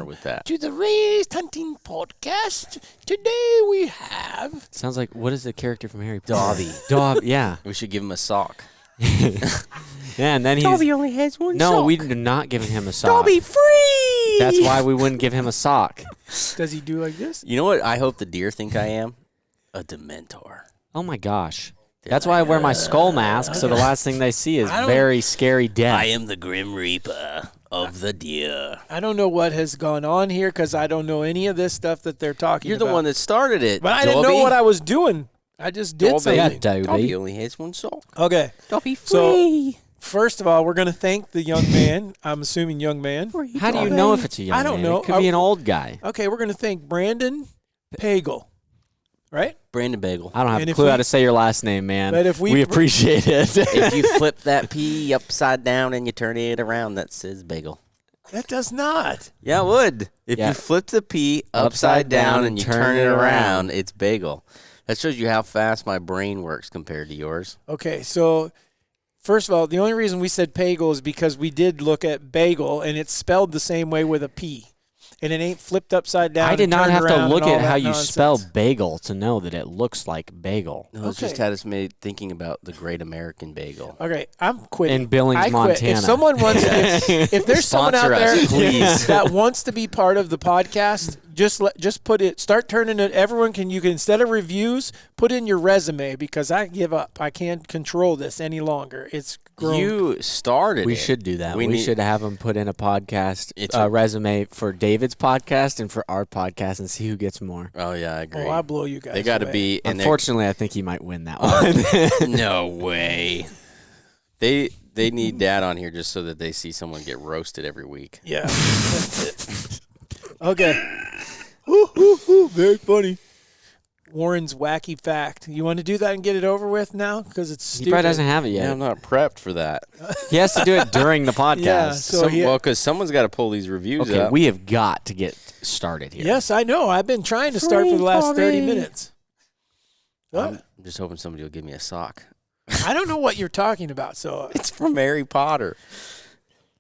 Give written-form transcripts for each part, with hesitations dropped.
with that. to the Raised Hunting Podcast. Today we have... Sounds like, what is the character from Harry Potter? Dobby. Dobby, yeah. We should give him a sock. Yeah, and then he's... Dobby only has one sock. No, we do not give him a sock. Dobby free! That's why we wouldn't give him a sock. Does he do like this? You know what I hope the deer think I am? A Dementor. Oh, my gosh. That's why I wear my skull mask, so the last thing they see is very scary death. I am the Grim Reaper of the deer. I don't know what has gone on here because I don't know any of this stuff that they're talking You're about. the one that started it. But I didn't know what I was doing. I just did something. Yeah, Dobby. Dobby only has one sock. Okay. Dobby So, first of all, we're going to thank the young man. I'm assuming young man. How do you know if it's a young I don't man? know. It could be an old guy. Okay, we're going to thank Brandon Pagel. Right? Brandon Bagel. I don't have And a if clue we- how to say your last name, man. But if we- appreciate it. If you flip that P upside down and you turn it around, that says bagel. That does not. Yeah, it would. If Yeah. you flip the P upside down and you turn it around, it's bagel. That shows you how fast my brain works compared to yours. Okay, so first of all, the only reason we said Pagel is because we did look at bagel, and it's spelled the same way with a P. And it ain't flipped upside down. I did and not turned have to around look and all at how that you nonsense. spell bagel to know that it looks like bagel. No, it's just Okay. had us made thinking about the great American bagel. Okay, I'm quitting. In Billings, I quit. Montana. If someone wants, if there's someone out Sponsor there us, please. that wants to be part of the podcast, just put it. Start turning it. Everyone can. You can, instead of reviews, put in your resume, because I give up. I can't control this any longer. It's grown. You started We it. should do that. We We need- should have him put in a podcast It's a- resume for David's podcast and for our podcast and see who gets more. Oh, yeah, I agree. Oh, I blow you guys. They got to away. be. And they're- Unfortunately, I think he might win that one. No way. They need Dad on here just so that they see someone get roasted every week. Yeah. That's it. Okay. Ooh, ooh, ooh, very funny. Warren's wacky fact. You want to do that and get it over with now? Because it's He stupid. probably doesn't have it Yeah, yet. I'm not prepped for that. He has to do it during the podcast. Yeah, so he- well, because someone's got to pull these reviews Okay, up. we have got to get started here. Yes, I know. I've been trying to start for the last 30 minutes. What? I'm just hoping somebody will give me a sock. I don't know what you're talking about. So It's from Harry Potter.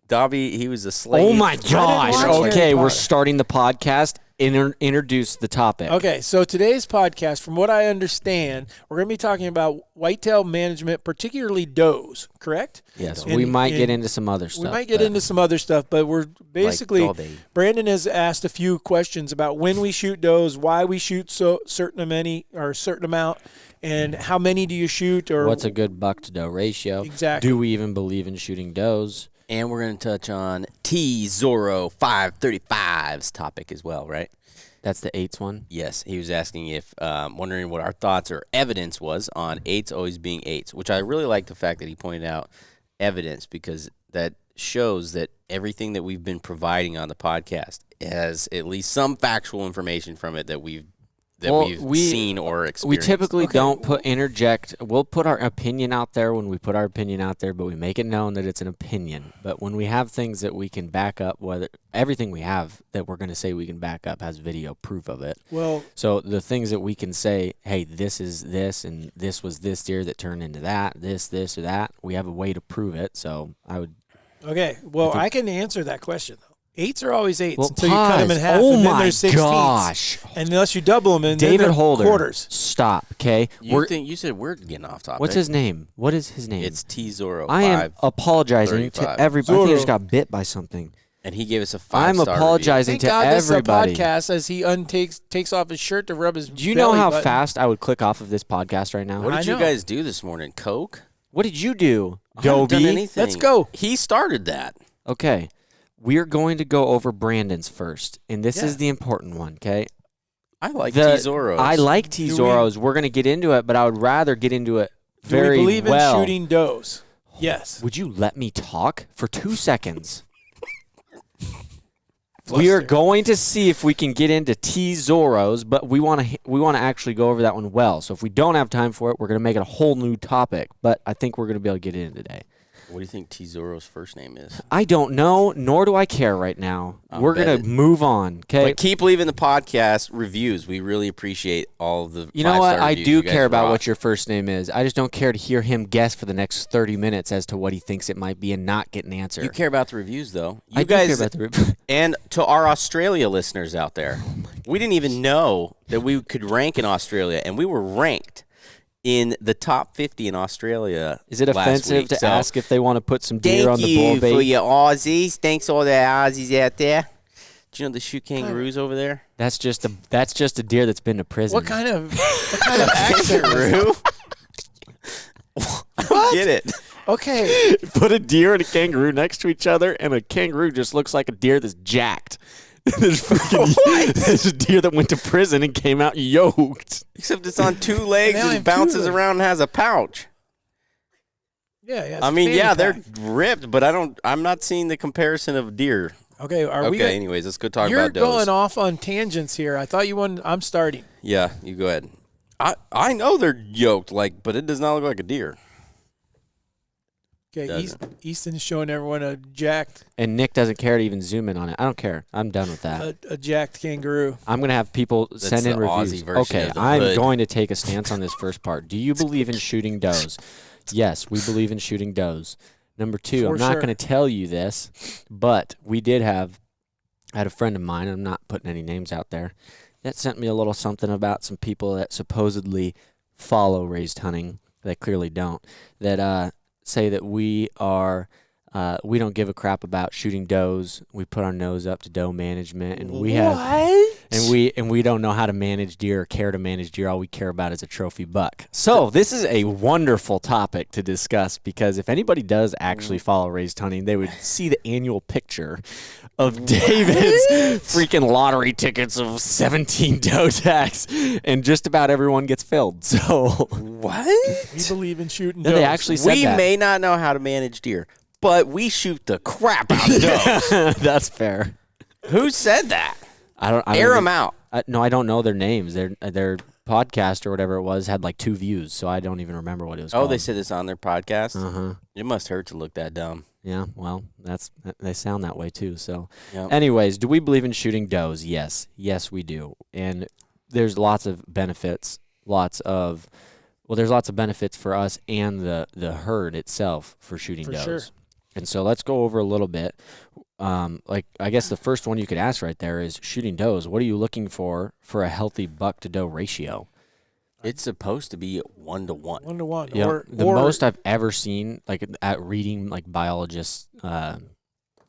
Dobby, he was a slave. Oh my gosh. watch Harry Okay, we're Potter. starting the podcast. Introduce the topic. Okay, so today's podcast, from what I understand, we're going to be talking about whitetail management, particularly does, correct? Yes, And- we might get and into some other stuff. We might get but- into some other stuff, but we're basically, Dobby. Brandon has asked a few questions about when we shoot does, why we shoot certain amount, and how many do you shoot, or What's a good buck to doe ratio? Exactly. Do we even believe in shooting does? And we're going to touch on T Zorro 535's topic as well, right? That's the 8s one. Yes, he was asking if, wondering what our thoughts or evidence was on 8s always being 8s, which I really like the fact that he pointed out evidence, because that shows that everything that we've been providing on the podcast has at least some factual information from it that we've seen or We experienced. typically don't interject. We'll put our opinion out there when we put our opinion out there, but we make it known that it's an opinion. But when we have things that we can back up, whether everything we have that we're going to say we can back up has video proof of it. well, So the things that we can say, hey, this is this, and this was this deer that turned into that, this, or that, we have a way to prove it. So I would. okay, well, I can answer that question, though. 8s are always 8s Well, until you cut them in pause. half, Oh and then my there's 16s. gosh. And unless you double them, and then David they're Holder. quarters. Stop, okay? You said we're getting off topic. What's his name? What is his name? It's T Zorro 5. I am apologizing to 35. everybody. I think I just Zorro. got bit by something. And he gave us a 5-star I'm apologizing Thank to God this is a everybody. podcast as he takes off his shirt to rub his Do you know belly how button. fast I would click off of this podcast right now? What I did you know. guys do this morning? Coke? What did you do, I haven't done Dobie? anything. Let's go. He started that. Okay. We're going to go over Brandon's first, and this Yeah. is the important one, okay? I like The- T Zorros. I like T Do Zorros. We're going to get into it, but I would rather get into it Do very we believe well. in shooting does? Yes. Would you let me talk for 2 seconds? We are going to see if we can get into T Zorros, but we want to actually go over that one well. So if we don't have time for it, we're going to make it a whole new topic. But I think we're going to be able to get in today. What do you think Tesoro's first name is? I don't know, nor do I care right now. We're going to move on, okay? But keep leaving the podcast reviews. We really appreciate all of the You know what? five-star I reviews. do You guys care about rock. what your first name is. I just don't care to hear him guess for the next 30 minutes as to what he thinks it might be and not get an answer. You care about the reviews, though. You I guys, do care about the reviews. and to our Australia listeners out there, we didn't even know that we could rank in Australia, and we were ranked in the top 50 in Australia. Is it last offensive week. to So, ask if they want to put some deer on thank the bull you bait? for your Aussies. Thanks all the Aussies out there. Do you know the shoot kangaroos over there? That's just a deer that's been to prison. What kind of accent? Kangaroo? I don't get it. Okay. Put a deer and a kangaroo next to each other, and a kangaroo just looks like a deer that's jacked. There's a deer that went to prison and came out yoked. Except it's on two legs Now I and have bounces 2 legs. around and has a pouch. Yeah. I mean, yeah, they're pack. ripped, but I'm not seeing the comparison of deer. Okay. Are we? Okay, anyways, let's go talk You're about does. going off on tangents here. I thought you wanted. I'm starting. Yeah, you go ahead. I know they're yoked, but it does not look like a deer. Okay. Doesn't. Easton's showing everyone a jacked And Nick doesn't care to even zoom in on it. I don't care. I'm done with that. a jacked kangaroo. I'm going to have people send in the Aussie reviews. version Okay, of the I'm hood. going to take a stance on this first part. Do you believe in shooting does? Yes, we believe in shooting does. Number 2, For I'm not sure. going to tell you this, but we did I had a friend of mine, I'm not putting any names out there, that sent me a little something about some people that supposedly follow raised hunting, that clearly don't, that say that we don't give a crap about shooting does. We put our nose up to doe management, and we have and we don't know how to manage deer or care to manage deer. All we care about is a trophy buck. So this is a wonderful topic to discuss, because if anybody does actually follow raised hunting, they would see the annual picture of David's freaking lottery tickets of 17 doe tags, and just about everyone gets filled. So What? We believe in shooting. No, they does. actually said We that. may not know how to manage deer, but we shoot the crap out of does. That's fair. Who said that? I don't Air them out. No, I don't know their names. Their podcast or whatever it was had like 2 views, so I don't even remember what it was Oh, called. they said this on their podcast? Uh-huh. It must hurt to look that dumb. Yeah, well, they sound that way too. So, Yep. anyways, do we believe in shooting does? Yes, we do. And there's lots of benefits. There's lots of benefits for us and the herd itself for shooting For does. sure. And so let's go over a little bit. I guess the first one you could ask right there is shooting does. What are you looking for a healthy buck to doe ratio? It's supposed to be 1 to 1. 1 to 1. Yeah, Or the most I've ever seen, like at reading like biologists'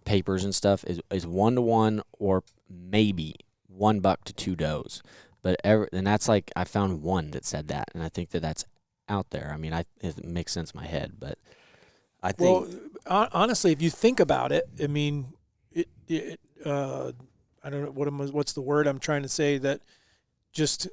papers and stuff, is 1 to 1 or maybe 1 buck to 2 does. But and that's like I found one that said that, and I think that's out there. I mean, it makes sense in my head, but I think honestly, if you think about it, I mean, I don't know what's the word I'm trying to say, that just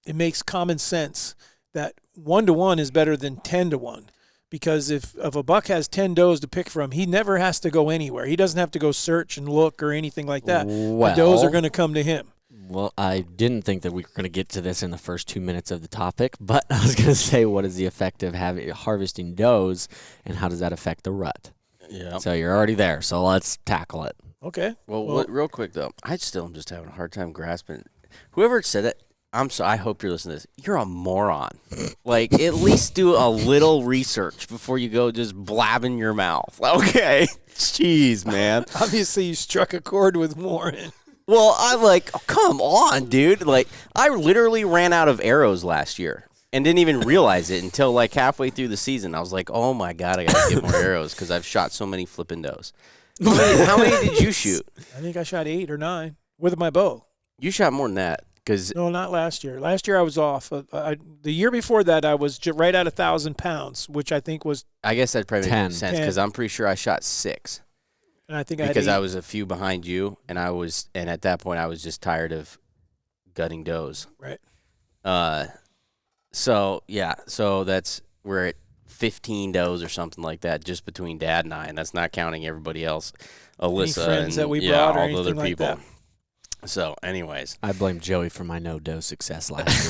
it makes common sense that 1 to 1 is better than 10 to 1, because if a buck has 10 does to pick from, he never has to go anywhere. He doesn't have to go search and look or anything like that. The does are going to come to him. Well, I didn't think that we were going to get to this in the first 2 minutes of the topic, but I was going to say, what is the effect of harvesting does, and how does that affect the rut? yeah. So you're already there, so let's tackle it. Okay. Well, real quick though, I still am just having a hard time grasping. Whoever said that, I'm sorry. I hope you're listening to this. You're a moron. Like, at least do a little research before you go just blabbing your mouth. Okay. Jeez, man. Obviously, you struck a chord with Warren. Well, come on, dude. Like, I literally ran out of arrows last year and didn't even realize it until like halfway through the season. I was like, oh my God, I got to get more arrows because I've shot so many flipping does. How many did you shoot? I think I shot 8 or 9 with my bow. You shot more than that. No, not last year. Last year I was off. The year before that I was right at 1,000 pounds, which I think was. I guess that probably 10. makes sense because I'm pretty sure I shot 6 And I think because I I had 8. was a few behind you, and at that point I was just tired of gutting does. Right. So we're at 15 does or something like that, just between Dad and I, and that's not counting everybody else, Alyssa friends and that we brought or all the other anything like people. that. So, anyways, I blame Joey for my no doe success last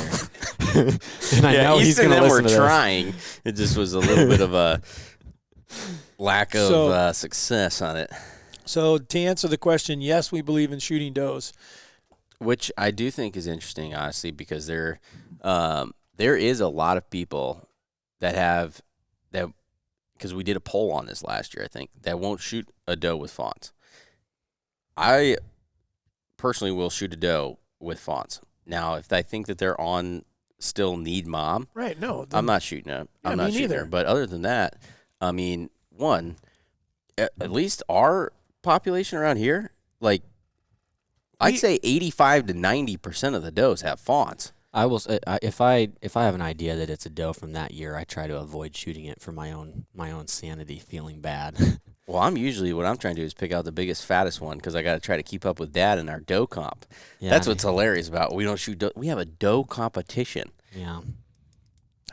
year. And I know he's Easton going to and them listen were to this. trying. It just was a little bit of a lack of So- success on it. So to answer the question, yes, we believe in shooting does. Which I do think is interesting, honestly, because there is a lot of people that have that, because we did a poll on this last year, I think, that won't shoot a doe with fawns. I personally will shoot a doe with fawns. Now, if I think that they're on still need mom, Right? No, I'm not shooting her. Yeah, I'm me not shooting neither. her. But other than that, I mean, one, at least our population around here, like, I'd say 85 to 90% of the does have fawns. I will say, if I have an idea that it's a doe from that year, I try to avoid shooting it for my own sanity, feeling bad. Well, what I'm trying to do is pick out the biggest, fattest one because I got to try to keep up with Dad in our doe comp. Yeah, That's what's hilarious about it. We don't shoot doe. We have a doe competition. Yeah.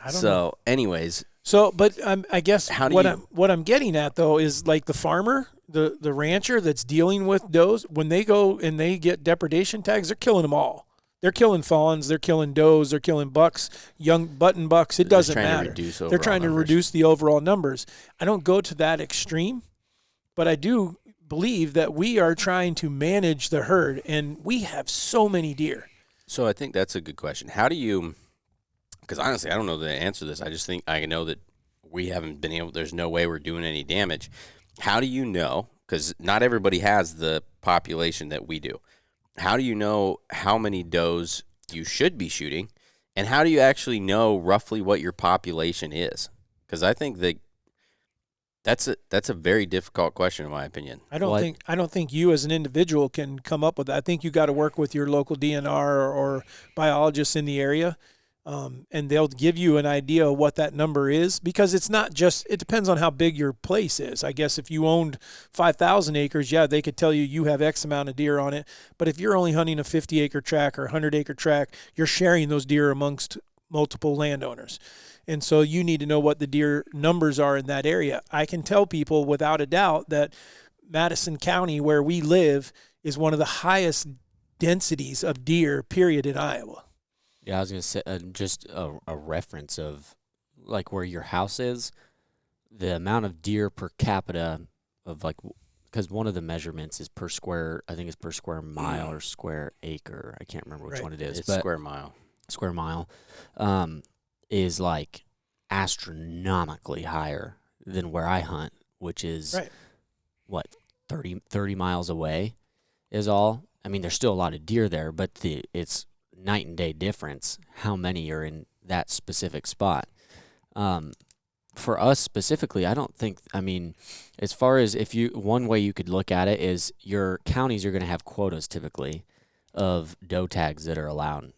I don't know. Anyways, So, but I guess How do what you- I'm getting at though is like the farmer, the rancher that's dealing with does, when they go and they get depredation tags, they're killing them all. They're killing fawns, they're killing does, they're killing bucks, young button bucks. It they're doesn't trying to matter. reduce They're overall trying to numbers. reduce the overall numbers. I don't go to that extreme, but I do believe that we are trying to manage the herd, and we have so many deer. So I think that's a good question. How do you? Because honestly, I don't know the answer to this. I just think I know that we haven't been able. There's no way we're doing any damage. How do you know? Because not everybody has the population that we do. How do you know how many does you should be shooting, and how do you actually know roughly what your population is? Because I think that's a very difficult question in my opinion. I don't think you as an individual can come up with that. I think you got to work with your local DNR or biologists in the area, and they'll give you an idea of what that number is, because it's not just, it depends on how big your place is. I guess if you owned 5,000 acres, yeah, they could tell you have X amount of deer on it. But if you're only hunting a 50-acre tract or a 100-acre tract, you're sharing those deer amongst multiple landowners. And so you need to know what the deer numbers are in that area. I can tell people without a doubt that Madison County, where we live, is one of the highest densities of deer, period, in Iowa. Yeah, I was going to say just a reference of like where your house is, the amount of deer per capita of like, because one of the measurements is per square, I think it's per square mile or square acre. I can't remember which Right. one it is. It's but square mile. Square mile is like astronomically higher than where I hunt, which is Right. what, 30 miles away is all. I mean, there's still a lot of deer there, but it's night and day difference how many are in that specific spot. For us specifically, I don't think, I mean, as far as one way you could look at it is your counties are going to have quotas typically of doe tags that are allowed.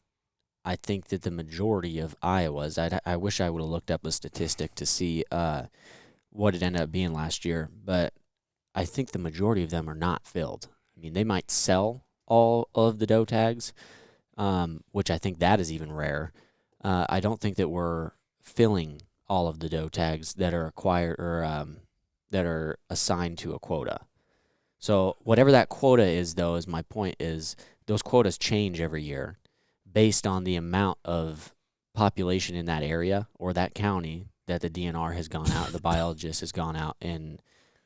I think that the majority of Iowa's, I wish I would have looked up a statistic to see what it ended up being last year, but I think the majority of them are not filled. I mean, they might sell all of the doe tags, which I think that is even rare. I don't think that we're filling all of the doe tags that are acquired or that are assigned to a quota. So whatever that quota is, though, is my point is those quotas change every year based on the amount of population in that area or that county that the DNR has gone out, the biologist has gone out and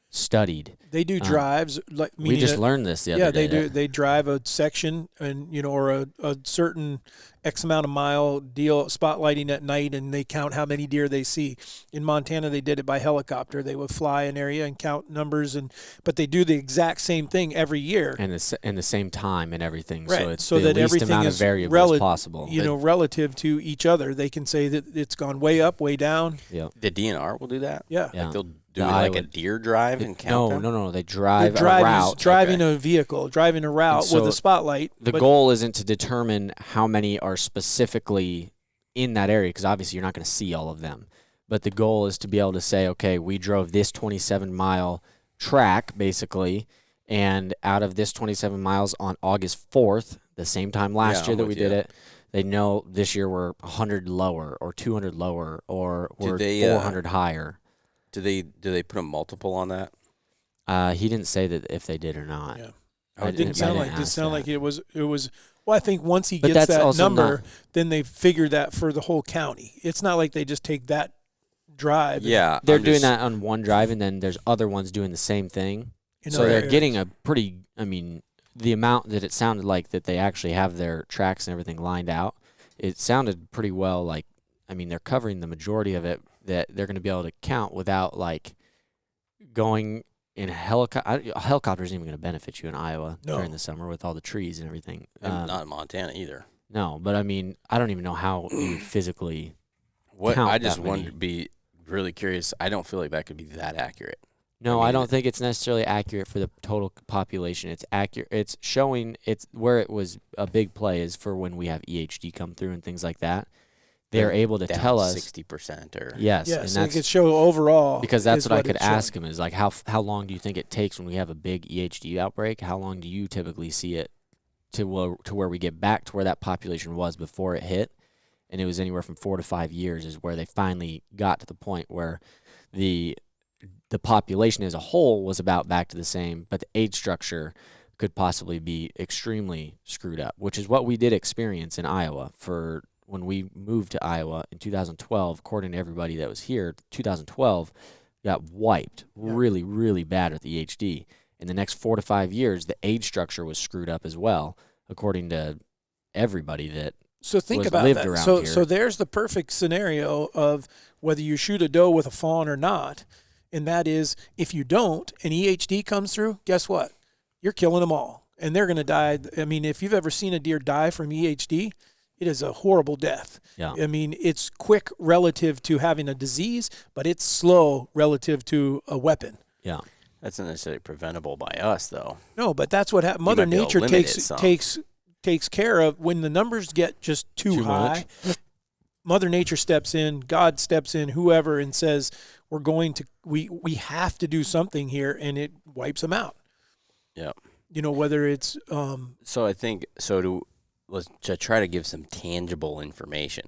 studied. They do drives, like We just learned this the other yeah, day. they do. They drive a section, and or a certain X amount of mile deal, spotlighting at night, and they count how many deer they see. In Montana, they did it by helicopter. They would fly an area and count numbers, but they do the exact same thing every year. And the same time and everything, Right. so it's So the that least everything amount of is variables possible. Relative to each other. They can say that it's gone way up, way down. Yeah. The DNR will do that. Yeah. Yeah. Like they'll do The like a Iowa- deer drive and count them? No. They drive The a route. driving a vehicle, driving a route so with a spotlight. The but goal isn't to determine how many are specifically in that area, because obviously you're not going to see all of them. But the goal is to be able to say, okay, we drove this 27-mile track, basically, and out of this 27 miles on August 4th, the same time last Yeah, year I'm that we with did you. it, they know this year we're 100 lower or 200 lower or we're they, 400 higher. Do they put a multiple on that? He didn't say that if they did or not. Yeah. I It didn't sound like ask that. it was. Well, I think once he But gets that's that also number, not- then they figure that for the whole county. It's not like they just take that drive. Yeah, They're I'm doing just- that on one drive, and then there's other ones doing the same thing. in So other they're areas. getting a pretty, I mean, the amount that it sounded like that they actually have their tracks and everything lined out, it sounded pretty well like, I mean, they're covering the majority of it that they're going to be able to count without like going in a helicopter. A helicopter isn't even going to benefit you in Iowa No. during the summer with all the trees and everything. and not in Montana either. No, but I mean, I don't even know how you would physically. What count I just that wanted many. to be really curious. I don't feel like that could be that accurate. No, I I mean, don't think it's necessarily accurate for the total population. It's accurate. It's showing. It's where it was a big play is for when we have EHD come through and things like that. They're able to Down tell us 60% or yes, Yeah, and so it that's could show overall. because that's is what I could it's showing. ask him is like how long do you think it takes when we have a big EHD outbreak? How long do you typically see it to where we get back to where that population was before it hit? And it was anywhere from 4 to 5 years is where they finally got to the point where the population as a whole was about back to the same, but the age structure could possibly be extremely screwed up, which is what we did experience in Iowa for when we moved to Iowa in 2012. According to everybody that was here, 2012 got wiped really, really bad with the EHD. In the next 4 to 5 years, the age structure was screwed up as well, according to everybody that So think was about lived that. around So here. so there's the perfect scenario of whether you shoot a doe with a fawn or not, and that is if you don't and EHD comes through, guess what? You're killing them all, and they're going to die. I mean, if you've ever seen a deer die from EHD, it is a horrible death. Yeah. I mean, it's quick relative to having a disease, but it's slow relative to a weapon. yeah. that's not necessarily preventable by us, though. No, but that's what happens. Mother might be able to Nature limit it takes some. takes care of when the numbers get just too high. much. Mother Nature steps in, God steps in, whoever, and says, "We're going to we have to do something here," and it wipes them out. Yeah. You know, whether it's So I think let's to try to give some tangible information.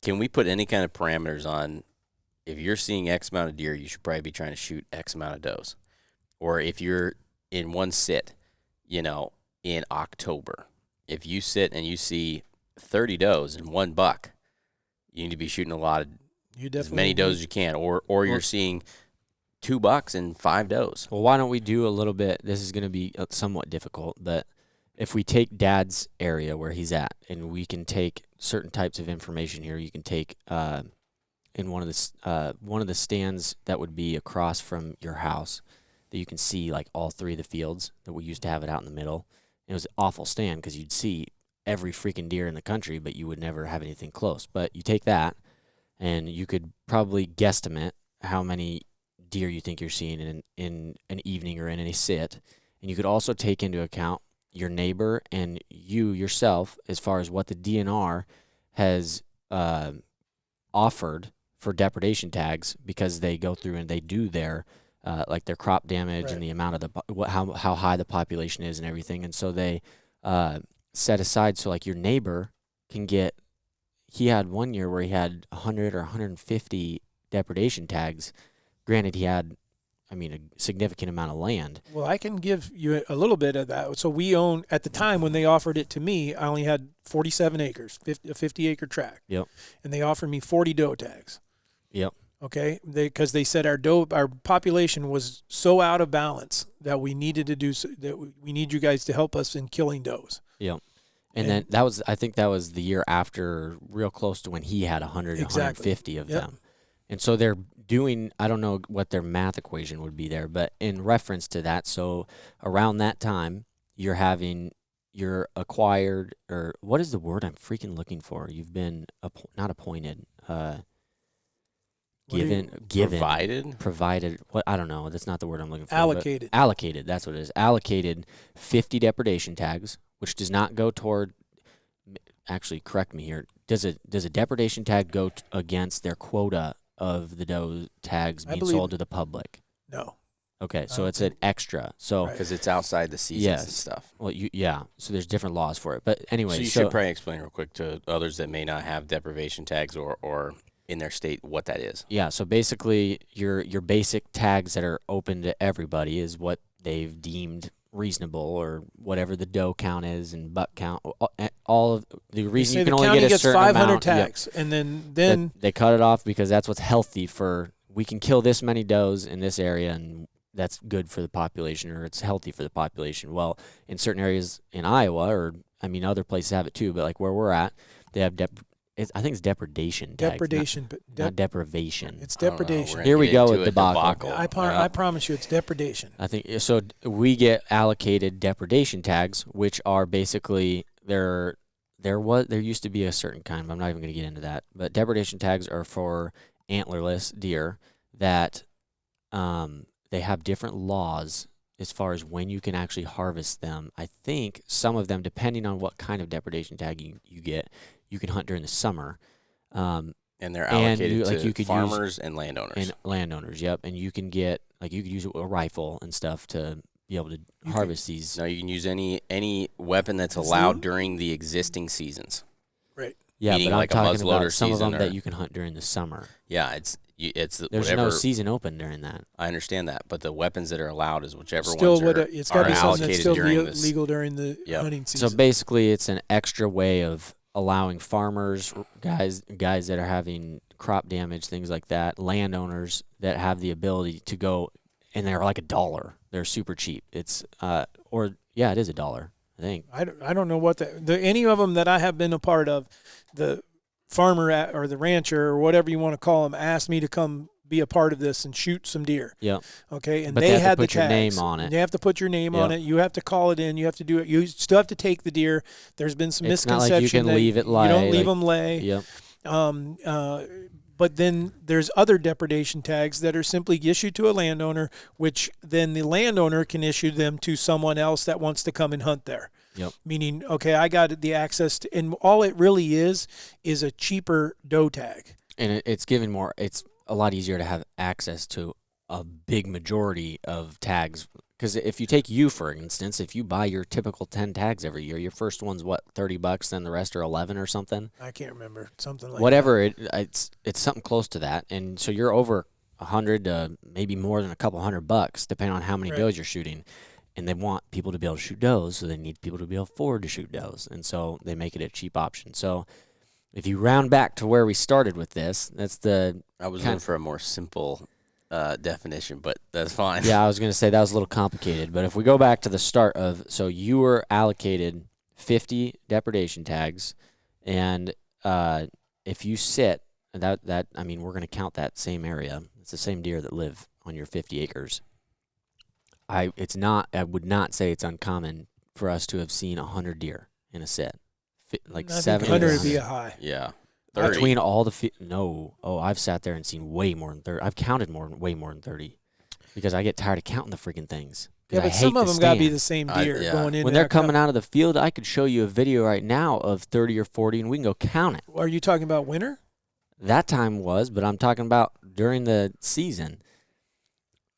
Can we put any kind of parameters on? If you're seeing X amount of deer, you should probably be trying to shoot X amount of does. Or if you're in one sit, in October, if you sit and you see 30 does and 1 buck, you need to be shooting you as definitely many does as you can. Or you're seeing 2 bucks and 5 does. Well, why don't we do a little bit? This is going to be somewhat difficult, but if we take Dad's area where he's at, and we can take certain types of information here, you can take in one of the stands that would be across from your house, that you can see like all 3 of the fields that we used to have it out in the middle. It was an awful stand because you'd see every freaking deer in the country, but you would never have anything close. But you take that, and you could probably guesstimate how many deer you think you're seeing in an evening or in any sit. And you could also take into account your neighbor and you yourself as far as what the DNR has offered for depredation tags, because they go through and they do their like their crop damage Right. and the amount of how high the population is and everything. And so they set aside so like your neighbor can get. He had one year where he had 100 or 150 depredation tags. Granted, he had, a significant amount of land. Well, I can give you a little bit of that. So we own, at the time when they offered it to me, I only had 47 acres, a 50-acre tract. Yep. And they offered me 40 doe tags. Yep. Okay, because they said our population was so out of balance that we needed to do that. We need you guys to help us in killing does. Yep. And then I think that was the year after, real close to when he had 100, Exactly. 150 of Yep. them. And so they're doing, I don't know what their math equation would be there, but in reference to that, so around that time, you're acquired, or what is the word I'm freaking looking for? You've been, not appointed, given, provided, what, I don't know, that's not the word I'm looking for. but Allocated. Allocated, that's what it is. Allocated 50 depredation tags, which does not go toward, actually correct me here, does a depredation tag go against their quota of the doe tags I being believe- sold to the public? No. Okay, so don't it's an extra. So, Right. Because it's outside the seasons and Yes. stuff. well, so there's different laws for it. But anyway, So you should probably explain real quick to others that may not have deprivation tags or in their state what that is. yeah, so basically your basic tags that are open to everybody is what they've deemed reasonable, or whatever the doe count is and buck count. All of the They reason say you can the only county get a gets certain 500 amount. Yep. tags, and then That they cut it off because that's what's healthy for. We can kill this many does in this area, and that's good for the population, or it's healthy for the population. Well, in certain areas in Iowa, or I mean, other places have it too, but like where we're at, they have I think it's depredation tags, depredation, not deprivation. it's I don't know, depredation. we're Here gonna we get go into with a debacle. I promise you, it's depredation. I think so. We get allocated depredation tags, which are basically there used to be a certain kind, but I'm not even going to get into that. But depredation tags are for antlerless deer that they have different laws as far as when you can actually harvest them. I think some of them, depending on what kind of depredation tag you get, you can hunt during the summer. And they're And allocated you to could farmers and landowners. And landowners, yep. And you can get, like, you could use a rifle and stuff to be able to harvest these. No, you can use any weapon that's allowed during the existing seasons. Right. Yeah, meaning but like a I'm talking muzzleloader about some of them season or- that you can hunt during the summer. Yeah, it's There's whatever. no season open during that. I understand that, but the weapons that are allowed is whichever Still, ones are, it's got to are be something that's allocated still during this. legal during the Yep. hunting season. So basically, it's an extra way of allowing farmers, guys that are having crop damage, things like that, landowners that have the ability to go, and they're like $1. They're super cheap. It's it is $1, I think. I don't know what any of them that I have been a part of, the farmer or the rancher or whatever you want to call them asked me to come be a part of this and shoot some deer. Yep. Okay, and But they they have to had put the your tags. name on it. You have to put your name on Yep. it. You have to call it in. You have to do it. You still have to take the deer. There's been some It's not misconception like you can that leave it lay, you don't leave like- them lay. Yep. But then there's other depredation tags that are simply issued to a landowner, which then the landowner can issue them to someone else that wants to come and hunt there. Yep. Meaning, okay, I got the access to, and all it really is a cheaper doe tag. And it's given more. It's a lot easier to have access to a big majority of tags. Because if you take you, for instance, if you buy your typical 10 tags every year, your first one's what, $30, then the rest are 11 or something. I can't remember, something like Whatever it's something close to that, and so you're over 100 to maybe more than a couple $100, depending on how many Right. does you're shooting. And they want people to be able to shoot does, so they need people to be able to afford to shoot does, and so they make it a cheap option. So if you round back to where we started with this, that's the I was kind looking of- for a more simple definition, but that's fine. Yeah, I was going to say that was a little complicated, but if we go back to the start of, so you were allocated 50 depredation tags, and if you sit, that I mean, we're going to count that same area. It's the same deer that live on your 50 acres. I would not say it's uncommon for us to have seen 100 deer in a sit. Like I think 70 to 100 would be 100. a high. Yeah. 30. Between all the I've sat there and seen way more than 30. I've counted way more than 30 because I get tired of counting the freaking things. 'Cause Yeah, I but some hate of the them got to be stand. the same I- deer yeah. going in. When they're coming out of the field, I could show you a video right now of 30 or 40, and we can go count it. Are you talking about winter? That time was, but I'm talking about during the season.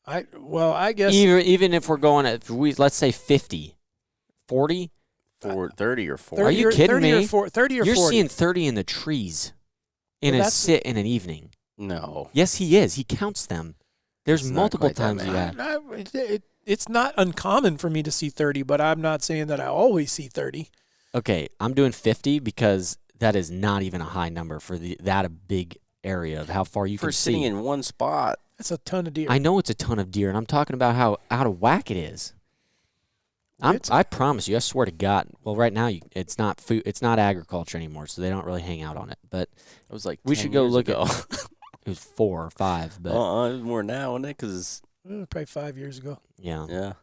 I guess Even if we're going at, let's say 50, 40, 30 or 40. Are you kidding 30 me? 30 or you're 40. seeing 30 in the trees in Well, a that's- sit in an evening. No. Yes, he is. He counts them. There's It's not multiple quite that times you many. have. It's not uncommon for me to see 30, but I'm not saying that I always see 30. Okay, I'm doing 50 because that is not even a high number for that a big area of how far you For can sitting see. in one spot. That's a ton of deer. I know it's a ton of deer, and I'm talking about how out of whack it is. I promise you, I swear to God. Well, right now it's not food, it's not agriculture anymore, so they don't really hang out on it. But It was like we 10 should go years look ago. at. It was 4 or 5, but It was more now, isn't it? Because Probably 5 years ago. yeah, yeah.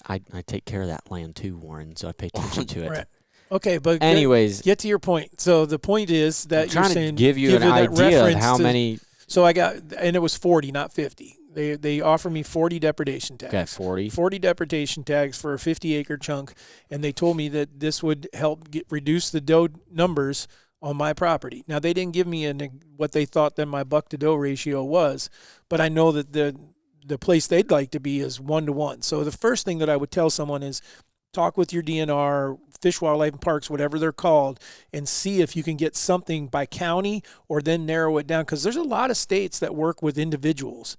I take care of that land too, Warren. So I pay attention to it. Right. Okay, but Anyways, get to your point. So the point is that I'm you're trying saying to give you an that idea of reference how to- many. So I got, and it was 40, not 50. They offer me 40 depredation tags. Okay, 40. 40 depredation tags for a 50-acre chunk, and they told me that this would help reduce the doe numbers on my property. Now, they didn't give me what they thought that my buck-to-doe ratio was, but I know that the place they'd like to be is 1-to-1. So the first thing that I would tell someone is talk with your DNR, Fish, Wildlife, and Parks, whatever they're called, and see if you can get something by county or then narrow it down, because there's a lot of states that work with individuals,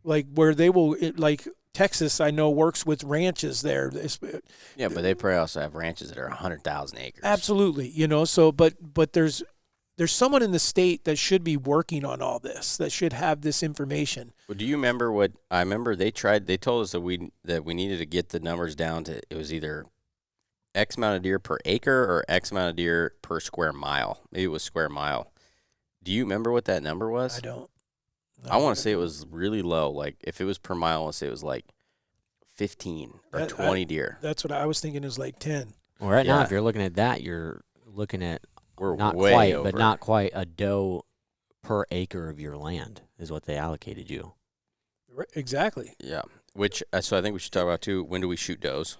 like where they will, like Texas, I know, works with ranches there. Yeah, but they probably also have ranches that are 100,000 acres. Absolutely, so but there's someone in the state that should be working on all this, that should have this information. Well, do you remember what I remember? They told us that we needed to get the numbers down to, it was either X amount of deer per acre or X amount of deer per square mile. Maybe it was square mile. Do you remember what that number was? I don't. I want to say it was really low. Like if it was per mile, let's say it was like 15 or 20 deer. That's what I was thinking, is like 10. Well, right now, Yeah. if you're looking at that, you're looking at We're not way quite, over. but not quite a doe per acre of your land is what they allocated you. Exactly. Yeah. Which so I think we should talk about too. When do we shoot does?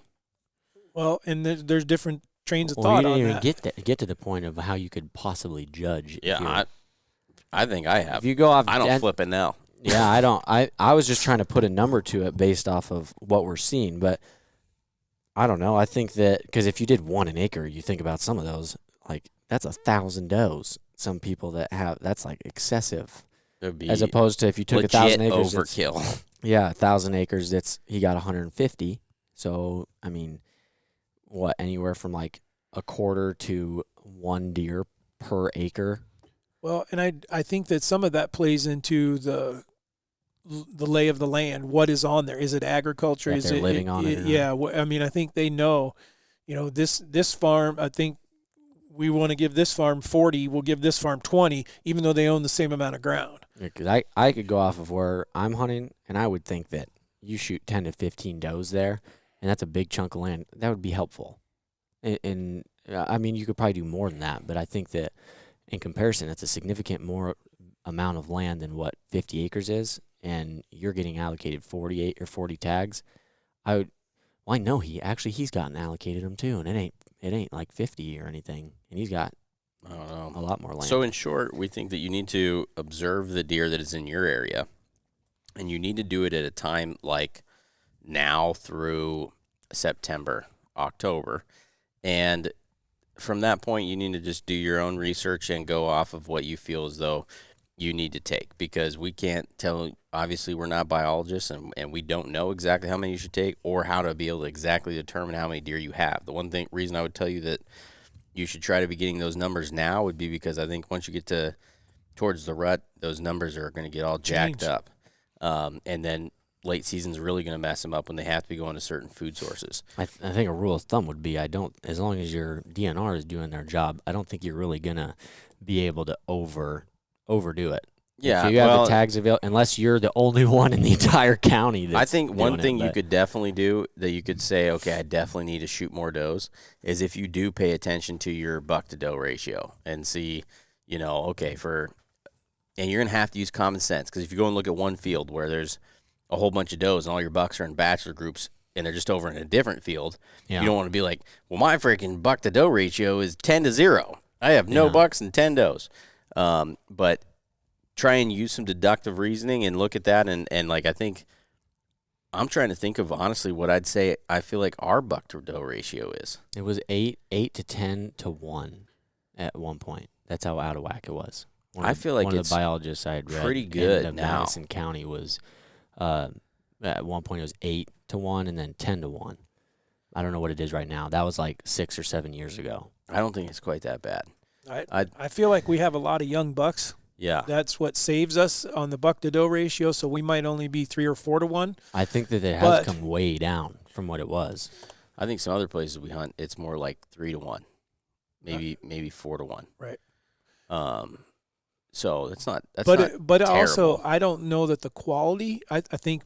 Well, and there's different trains of Well, you thought didn't on even that. get to the point of how you could possibly judge. if you're- Yeah, I think I have. if you go off, I don't and- flip it now. Yeah, I don't. I was just trying to put a number to it based off of what we're seeing, but I don't know. I think that because if you did 1 an acre, you think about some of those, like that's 1,000 does. Some people that have that's like excessive, It would be as opposed to if you took legit 1,000 acres, it's- overkill. yeah, 1,000 acres. He got 150. So I mean, what anywhere from like a quarter to 1 deer per acre. Well, and I think that some of that plays into the lay of the land. What is on there? Is it agriculture? That Is they're it living on it or not. Yeah. I mean, I think they know. This farm. I think we want to give this farm 40. We'll give this farm 20, even though they own the same amount of ground. Because I could go off of where I'm hunting, and I would think that you shoot 10 to 15 does there, and that's a big chunk of land. That would be helpful. And I mean, you could probably do more than that, but I think that in comparison, it's a significant more amount of land than what 50 acres is, and you're getting allocated 48 or 40 tags. I know he's gotten allocated them too, and it ain't like 50 or anything, and he's got I don't know. a lot more land. So in short, we think that you need to observe the deer that is in your area, and you need to do it at a time like now through September, October. And from that point, you need to just do your own research and go off of what you feel as though you need to take, because we can't tell. Obviously, we're not biologists, and we don't know exactly how many you should take or how to be able to exactly determine how many deer you have. The reason I would tell you that you should try to be getting those numbers now would be because I think once you get towards the rut, those numbers are going to get all jacked up. And then late season's really going to mess them up when they have to be going to certain food sources. I think a rule of thumb would be as long as your DNR is doing their job, I don't think you're really gonna be able to overdo it. Yeah, if you have the tags available, unless you're the only one in the entire county. That's I think one doing thing it, you but- could definitely do that you could say, okay, I definitely need to shoot more does, is if you do pay attention to your buck to doe ratio and see, okay, and you're going to have to use common sense, because if you go and look at one field where there's a whole bunch of does and all your bucks are in bachelor groups and they're just over in a different field, Yeah. you don't want to be like, well, my freaking buck to doe ratio is 10 to 0. I have no Yeah. bucks and 10 does. But try and use some deductive reasoning and look at that. And like, I think I'm trying to think of honestly what I'd say I feel like our buck to doe ratio is. It was 8 to 10 to 1 at one point. That's how out of whack it was. I feel like one of it's the biologists I had read pretty in good the now. Madison County was at one point it was 8 to 1 and then 10 to 1. I don't know what it is right now. That was like 6 or 7 years ago. I don't think it's quite that bad. I feel like we have a lot of young bucks. Yeah. That's what saves us on the buck to doe ratio. So we might only be 3 or 4 to 1. I think that it has But- come way down from what it was. I think some other places we hunt, it's more like 3 to 1, maybe 4 to 1. Right. So it's not. That's But not but also terrible. I don't know that the quality. I think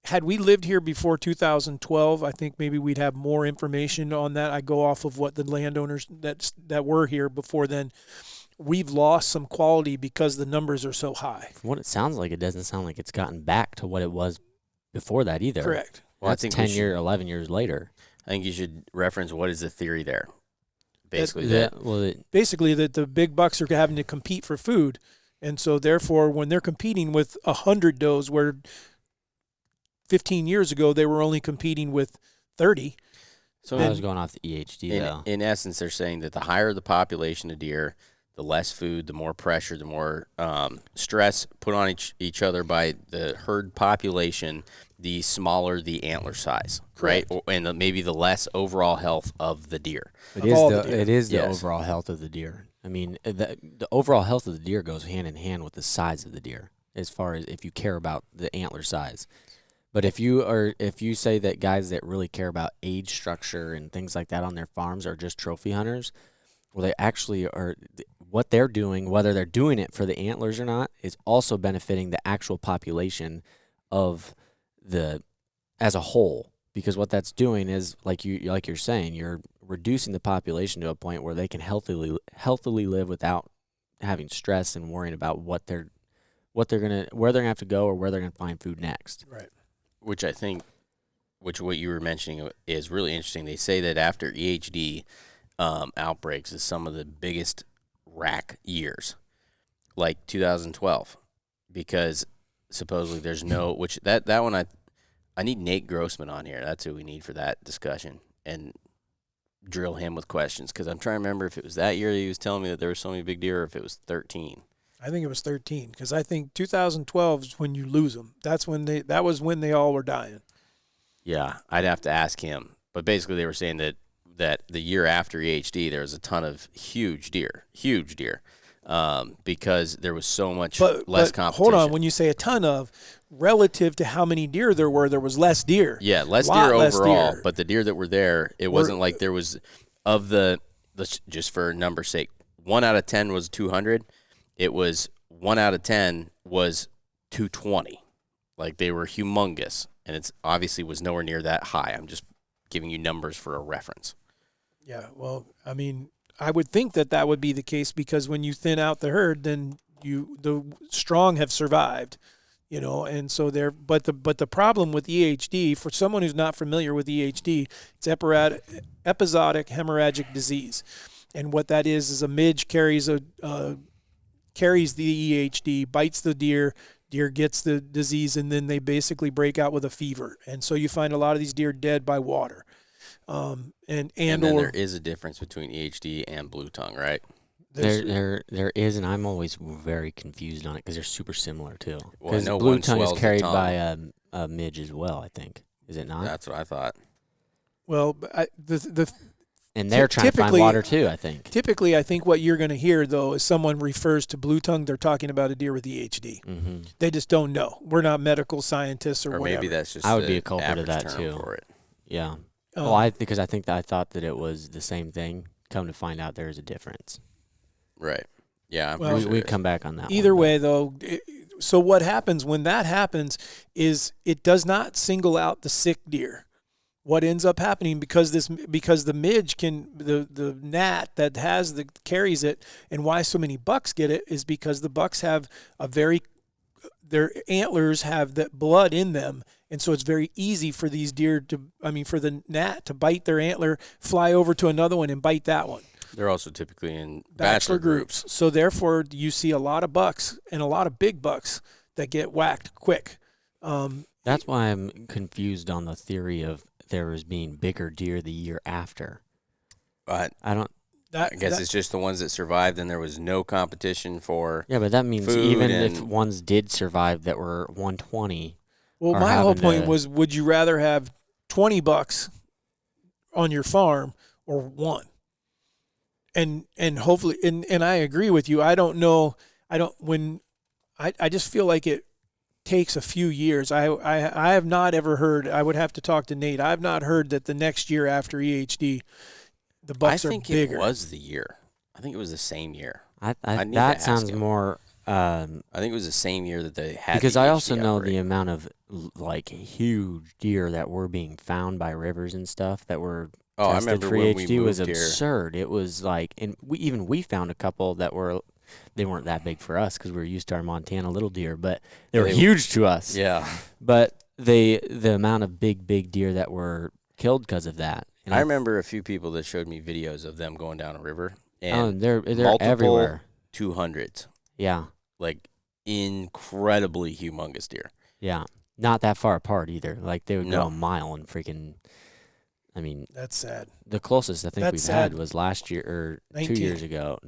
had we lived here before 2012, I think maybe we'd have more information on that. I go off of what the landowners that were here before then. We've lost some quality because the numbers are so high. From what it sounds like, it doesn't sound like it's gotten back to what it was before that either. Correct. Well, I That's think 10 we should- 11 years later. I think you should reference what is the theory there. Basically, Basically, that the big bucks are having to compete for food, and so therefore, when they're competing with 100 does, where 15 years ago they were only competing with 30. so I was going off the EHD though. in essence, they're saying that the higher the population of deer, the less food, the more pressure, the more stress put on each other by the herd population the smaller the antler size, right? And maybe the less overall health of the deer. It is the Yes. overall health of the deer. I mean, the overall health of the deer goes hand in hand with the size of the deer, as far as if you care about the antler size. But if you say that guys that really care about age structure and things like that on their farms are just trophy hunters, well, they actually are. What they're doing, whether they're doing it for the antlers or not, is also benefiting the actual population of as a whole. Because what that's doing is, like you're saying, you're reducing the population to a point where they can healthily live without having stress and worrying about where they're gonna have to go or where they're gonna find food next. Right. Which I think, what you were mentioning is really interesting. They say that after EHD outbreaks is some of the biggest rack years, like 2012, because supposedly there's no, which that one I need Nate Grossman on here. That's who we need for that discussion, and drill him with questions, because I'm trying to remember if it was that year that he was telling me that there were so many big deer, or if it was 13. I think it was 13, because I think 2012 is when you lose them. That was when they all were dying. Yeah, I'd have to ask him. But basically they were saying that the year after EHD, there was a ton of huge deer, because there was so much less competition. Hold on, when you say a ton of, relative to how many deer there was less deer. Yeah, less deer overall, but the deer that were there, it wasn't like there was, just for number's sake, 1 out of 10 was 200. It was 1 out of 10 was 220. Like, they were humongous, and it's obviously was nowhere near that high. I'm just giving you numbers for a reference. Yeah, well, I mean, I would think that would be the case, because when you thin out the herd, then the strong have survived, and so but the problem with EHD, for someone who's not familiar with EHD, it's episodic hemorrhagic disease, and what that is a midge carries the EHD, bites the deer gets the disease, and then they basically break out with a fever. And so you find a lot of these deer dead by water. And then there is a difference between EHD and blue tongue, right? There is, and I'm always very confused on it because they're super similar too. Because blue tongue is carried by a midge as well, I think. Is it not? That's what I thought. Well, and they're trying to find water too, I think. Typically, I think what you're going to hear, though, is someone refers to blue tongue, they're talking about a deer with EHD. Mm-hmm. They just don't know. We're not medical scientists or whatever. Maybe that's just I would be a culprit of that too. For it. Yeah. Because I thought that it was the same thing. Come to find out, there is a difference. Right. Yeah. We come back on that. Either way, though. So what happens when that happens is it does not single out the sick deer. What ends up happening, because the midge the gnat that carries it, and why so many bucks get it, is because the bucks have their antlers have that blood in them, and so it's very easy for these deer for the gnat to bite their antler, fly over to another one and bite that one. They're also typically in bachelor groups. So therefore you see a lot of bucks and a lot of big bucks that get whacked quick. That's why I'm confused on the theory of there was being bigger deer the year after. But I guess it's just the ones that survived, and there was no competition for. Yeah, but that means food even if ones did survive that were 120. Well, my whole point was, would you rather have 20 bucks on your farm or one? And hopefully, and I agree with you. I don't know. I just feel like it takes a few years. I have not ever heard. I would have to talk to Nate. I have not heard that the next year after EHD, the bucks are bigger. I think it was the year. I think it was the same year. That sounds more. I think it was the same year that they had. Because the I EHD also know outbreak. the amount of huge deer that were being found by rivers and stuff that were I tested remember for when we EHD was moved here. absurd. It was like, and we found a couple that they weren't that big for us because we were used to our Montana little deer, but they were huge to us. Yeah. But the amount of big deer that were killed because of that. And I remember a few people that showed me videos of them going down a river, Oh, and they're multiple everywhere. 200s, Yeah, like incredibly humongous deer. yeah. Not that far apart either. Like they would No. go a mile and freaking. I mean, That's sad. the closest I think That's we've sad. had was last year or 19. 2 years ago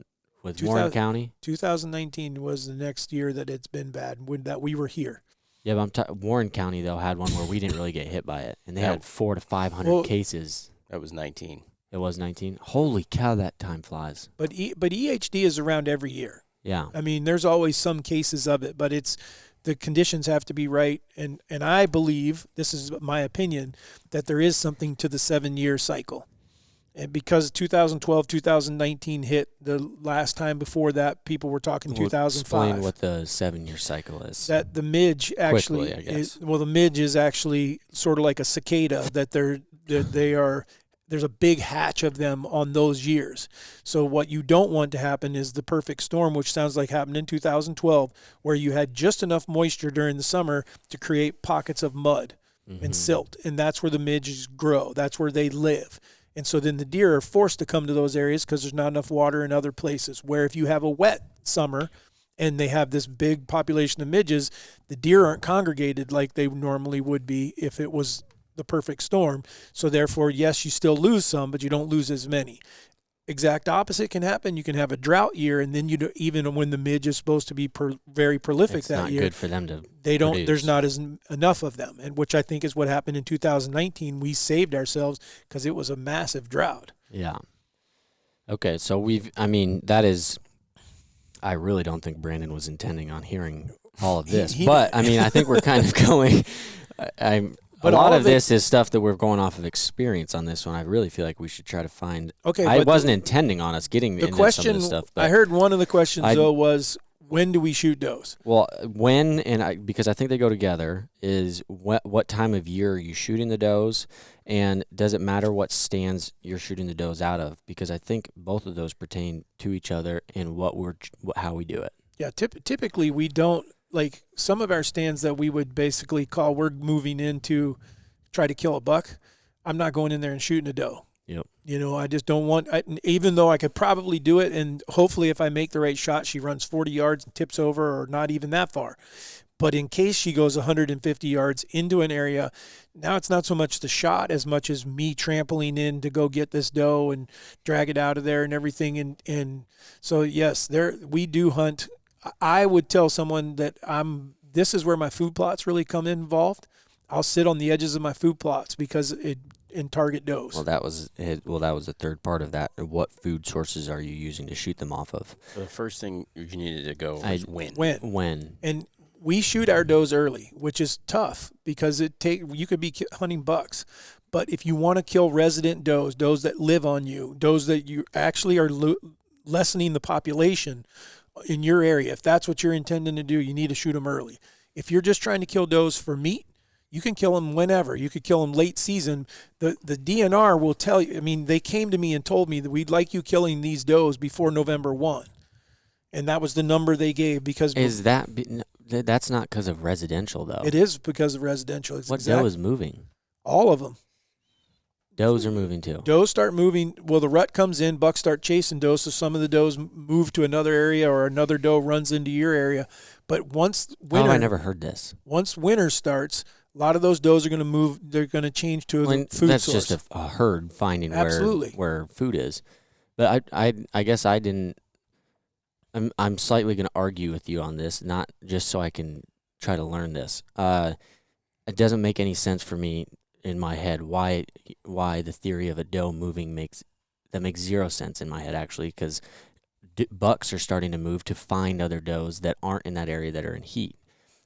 with 2000 Warren County. 2019 was the next year that it's been bad that we were here. Yeah, but Warren County, though, had one where we didn't really get hit by it, and they Yeah. had 400 to 500 cases. That was 19. It was 19. Holy cow, that time flies. But EHD is around every year. Yeah. I mean, there's always some cases of it, but it's the conditions have to be right. And I believe, this is my opinion, that there is something to the 7-year cycle. And because 2012, 2019 hit, the last time before that, people were talking 2005. Explain what the 7-year cycle is. That the midge actually Quickly, I guess. the midge is actually sort of like a cicada, that there's a big hatch of them on those years. So what you don't want to happen is the perfect storm, which sounds like happened in 2012, where you had just enough moisture during the summer to create pockets of mud and silt. And that's where the midges grow. That's where they live. And so then the deer are forced to come to those areas because there's not enough water in other places. Where if you have a wet summer and they have this big population of midges, the deer aren't congregated like they normally would be if it was the perfect storm. So therefore, yes, you still lose some, but you don't lose as many. Exact opposite can happen. You can have a drought year, and then even when the midge is supposed to be very prolific it's that not year, good for them to they don't. produce. There's not enough of them, and which I think is what happened in 2019. We saved ourselves because it was a massive drought. Yeah. Okay, so I really don't think Brandon was intending on hearing all of this, but I mean, I think we're kind of going. A lot of this is stuff that we're going off of experience on this one. I really feel like we should try to find. Okay, I wasn't intending on us getting into some of this stuff. But I heard one of the questions though was, when do we shoot does? Well, because I think they go together, is what time of year are you shooting the does, and does it matter what stands you're shooting the does out of? Because I think both of those pertain to each other in how we do it. Yeah, typically we don't, like some of our stands that we would basically call, we're moving in to try to kill a buck. I'm not going in there and shooting a doe. Yep. You know, I just don't want, even though I could probably do it, and hopefully if I make the right shot, she runs 40 yards and tips over, or not even that far. But in case she goes 150 yards into an area, now it's not so much the shot as much as me trampling in to go get this doe and drag it out of there and everything. And so, yes, we do hunt. I would tell someone that this is where my food plots really come involved. I'll sit on the edges of my food plots because and target does. Well, that was the third part of that. What food sources are you using to shoot them off of? So the first thing you needed to go was when. When. And we shoot our does early, which is tough because you could be hunting bucks. But if you want to kill resident does that live on you, does that you actually are lessening the population in your area, if that's what you're intending to do, you need to shoot them early. If you're just trying to kill does for meat, you can kill them whenever. You could kill them late season. The DNR will tell you. I mean, they came to me and told me that we'd like you killing these does before November 1. And that was the number they gave because that's not because of residential though. It is because of residential. What doe is moving? All of them. Does are moving too. Does start moving. Well, the rut comes in, bucks start chasing does, so some of the does move to another area or another doe runs into your area. But once winter, I never heard this. Once winter starts, a lot of those does are going to move. They're going to change to a food that's source. That's just a herd finding Absolutely. where food is. But I guess I didn't. I'm slightly going to argue with you on this, not just so I can try to learn this. It doesn't make any sense for me in my head why the theory of a doe moving makes zero sense in my head actually, because bucks are starting to move to find other does that aren't in that area that are in heat.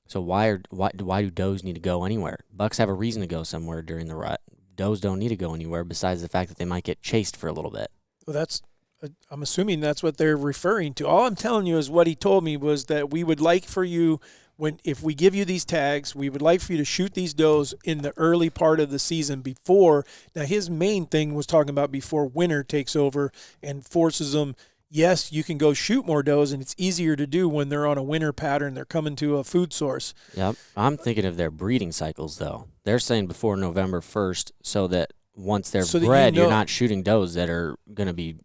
So why do does need to go anywhere? Bucks have a reason to go somewhere during the rut. Does don't need to go anywhere besides the fact that they might get chased for a little bit. Well, I'm assuming that's what they're referring to. All I'm telling you is what he told me was that we would like for you, if we give you these tags, we would like for you to shoot these does in the early part of the season before. Now, his main thing was talking about before winter takes over and forces them. Yes, you can go shoot more does, and it's easier to do when they're on a winter pattern. They're coming to a food source. Yep. I'm thinking of their breeding cycles, though. They're saying before November 1st so that once they're bred, you're not shooting does that are going to be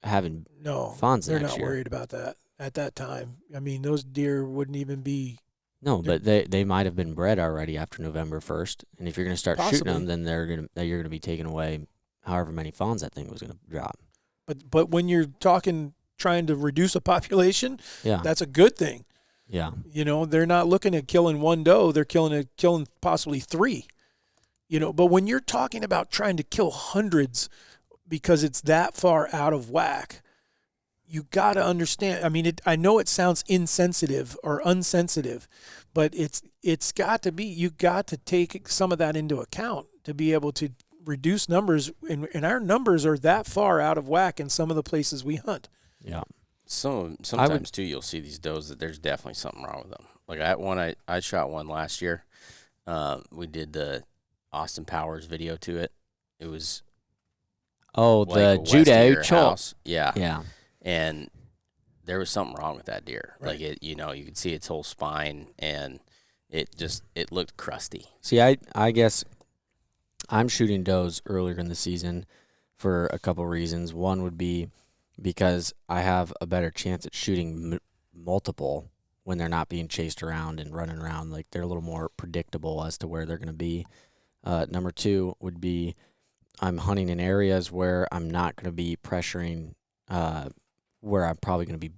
having fawns next year. They're not worried about that at that time. I mean, those deer wouldn't even be. No, but they might have been bred already after November 1st, and if you're going to start shooting them, then you're going to be taking away however many fawns that thing was going to drop. But when you're trying to reduce a population, yeah, that's a good thing. Yeah. You know, they're not looking at killing one doe; they're killing possibly 3. You know, but when you're talking about trying to kill hundreds because it's that far out of whack, you got to understand. I mean, I know it sounds insensitive or unsensitive, but it's got to be. You got to take some of that into account to be able to reduce numbers, and our numbers are that far out of whack in some of the places we hunt. Yeah. Sometimes too, you'll see these does that there's definitely something wrong with them. Like I shot one last year. We did the Austin Powers video to it. It was the west of Judeau your Chol. house. Yeah. Yeah. And there was something wrong with that deer. Right. Like you could see its whole spine, and it looked crusty. See, I guess I'm shooting does earlier in the season for a couple reasons. One would be because I have a better chance at shooting multiple when they're not being chased around and running around. Like, they're a little more predictable as to where they're going to be. Number 2 would be I'm hunting in areas where I'm not going to be pressuring, where I'm probably going to be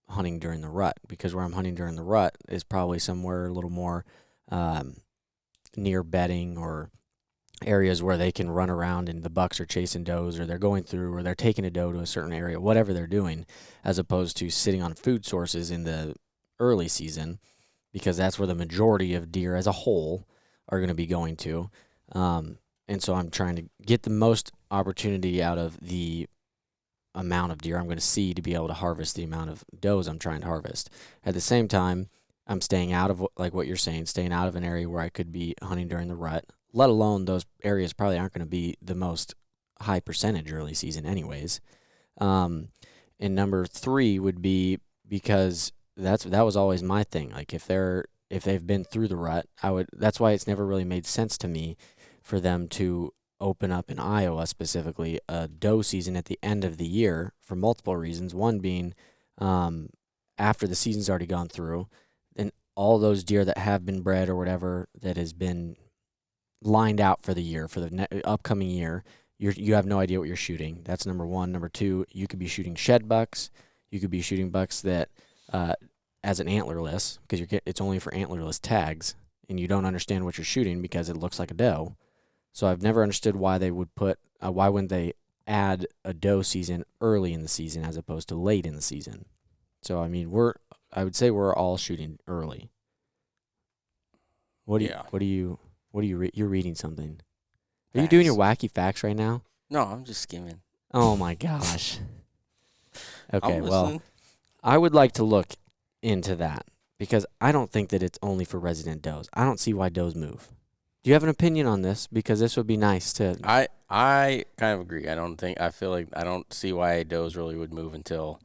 hunting during the rut, because where I'm hunting during the rut is probably somewhere a little more near bedding or areas where they can run around and the bucks are chasing does, or they're going through, or they're taking a doe to a certain area, whatever they're doing, as opposed to sitting on food sources in the early season, because that's where the majority of deer as a whole are going to be going to. And so I'm trying to get the most opportunity out of the amount of deer I'm going to see to be able to harvest the amount of does I'm trying to harvest. At the same time, I'm staying out of, like what you're saying, staying out of an area where I could be hunting during the rut, let alone those areas probably aren't going to be the most high percentage early season anyways. And number 3 would be because that was always my thing. Like, if they've been through the rut, that's why it's never really made sense to me for them to open up in Iowa specifically a doe season at the end of the year for multiple reasons. One being after the season's already gone through, and all those deer that have been bred or whatever that has been lined out for the year, for the upcoming year, you have no idea what you're shooting. That's number 1. Number 2, you could be shooting shed bucks. You could be shooting bucks that as an antlerless, because it's only for antlerless tags, and you don't understand what you're shooting because it looks like a doe. So I've never understood why they would why wouldn't they add a doe season early in the season as opposed to late in the season. So I mean, I would say we're all shooting early. You're reading something. Are you doing your wacky facts right now? No, I'm just skimming. Oh my gosh. Okay, I'm well, listening. I would like to look into that, because I don't think that it's only for resident does. I don't see why does move. Do you have an opinion on this? Because this would be nice to. I kind of agree. I feel like I don't see why does really would move until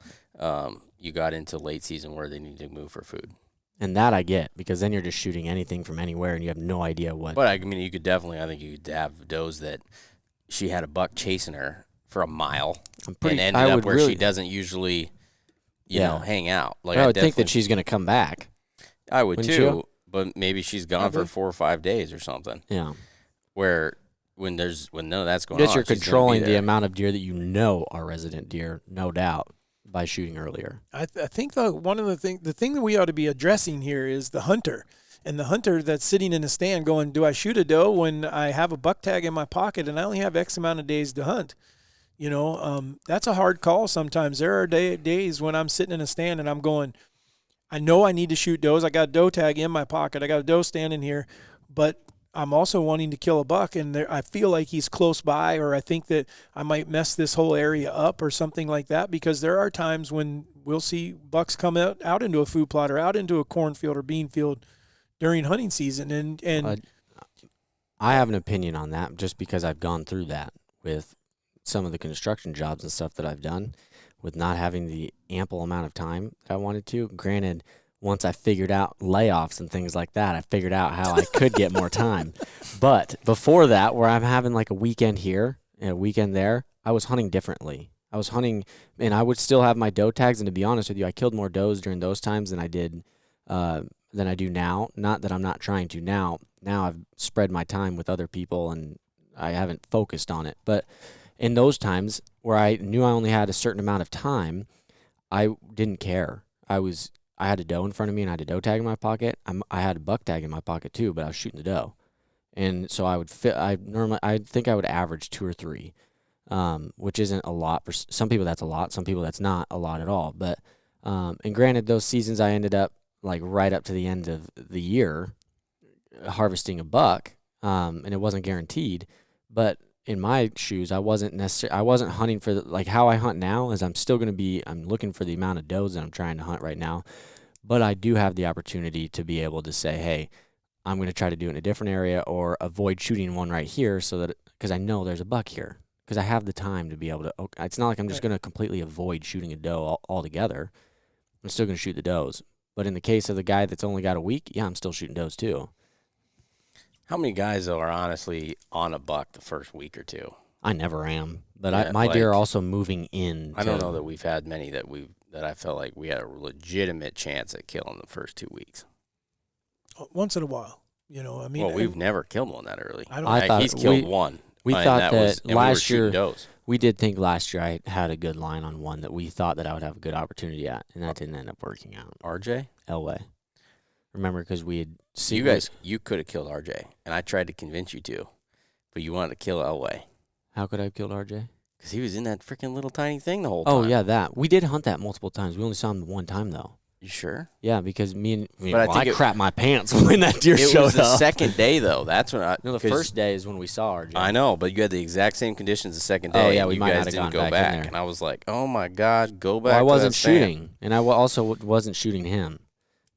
you got into late season where they need to move for food. And that I get, because then you're just shooting anything from anywhere and you have no idea what. But I mean, I think you could have does that she had a buck chasing her for a mile and ended up where she doesn't usually, you know, hang out. Like, I would think that she's going to come back. I would too, but maybe she's gone for 4 or 5 days or something. Yeah. Where when none of that's going on, just you're controlling the amount of deer that you know are resident deer, no doubt, by shooting earlier. I think the thing that we ought to be addressing here is the hunter, and the hunter that's sitting in a stand going, do I shoot a doe when I have a buck tag in my pocket and I only have X amount of days to hunt? You know, that's a hard call sometimes. There are days when I'm sitting in a stand and I'm going, I know I need to shoot does. I got a doe tag in my pocket. I got a doe standing here, but I'm also wanting to kill a buck, and I feel like he's close by, or I think that I might mess this whole area up or something like that, because there are times when we'll see bucks come out into a food plot or out into a cornfield or bean field during hunting season. And I have an opinion on that, just because I've gone through that with some of the construction jobs and stuff that I've done, with not having the ample amount of time that I wanted to. Granted, once I figured out layoffs and things like that, I figured out how I could get more time. But before that, where I'm having like a weekend here and a weekend there, I was hunting differently. I was hunting, and I would still have my doe tags. And to be honest with you, I killed more does during those times than I do now. Not that I'm not trying to now. Now I've spread my time with other people, and I haven't focused on it. But in those times where I knew I only had a certain amount of time, I didn't care. I had a doe in front of me and I had a doe tag in my pocket. I had a buck tag in my pocket too, but I was shooting the doe. And so I think I would average 2 or 3, which isn't a lot. For some people that's a lot. Some people that's not a lot at all. But, and granted, those seasons I ended up like right up to the end of the year harvesting a buck, and it wasn't guaranteed. But in my shoes, I wasn't hunting for like how I hunt now is I'm looking for the amount of does that I'm trying to hunt right now. But I do have the opportunity to be able to say, hey, I'm going to try to do it in a different area or avoid shooting one right here because I know there's a buck here because I have the time to be able to. It's not like I'm just going to completely avoid shooting a doe altogether. I'm still going to shoot the does. But in the case of the guy that's only got a week, yeah, I'm still shooting does too. How many guys, though, are honestly on a buck the first week or two? I never am. But my deer are also moving in. I don't know that we've had many that I felt like we had a legitimate chance at killing the first 2 weeks. Once in a while, I mean. Well, we've never killed one that early. I thought he's killed one. We thought that last year, does. We did think last year I had a good line on one that we thought that I would have a good opportunity at, and that didn't end up working out. RJ? Elway. Remember, because we had seen you could have killed RJ, and I tried to convince you to, but you wanted to kill Elway. How could I have killed RJ? Because he was in that freaking little tiny thing the whole time. Oh, yeah, that. We did hunt that multiple times. We only saw him one time, though. You sure? Yeah, because I crap my pants when that deer showed up. It was the second day, though. That's when the first day is when we saw RJ. I know, but you had the exact same conditions the second day. Oh, yeah, we might not have gone back. In there. And I was like, oh, my God, go back. Well, I wasn't shooting, and I also wasn't shooting him.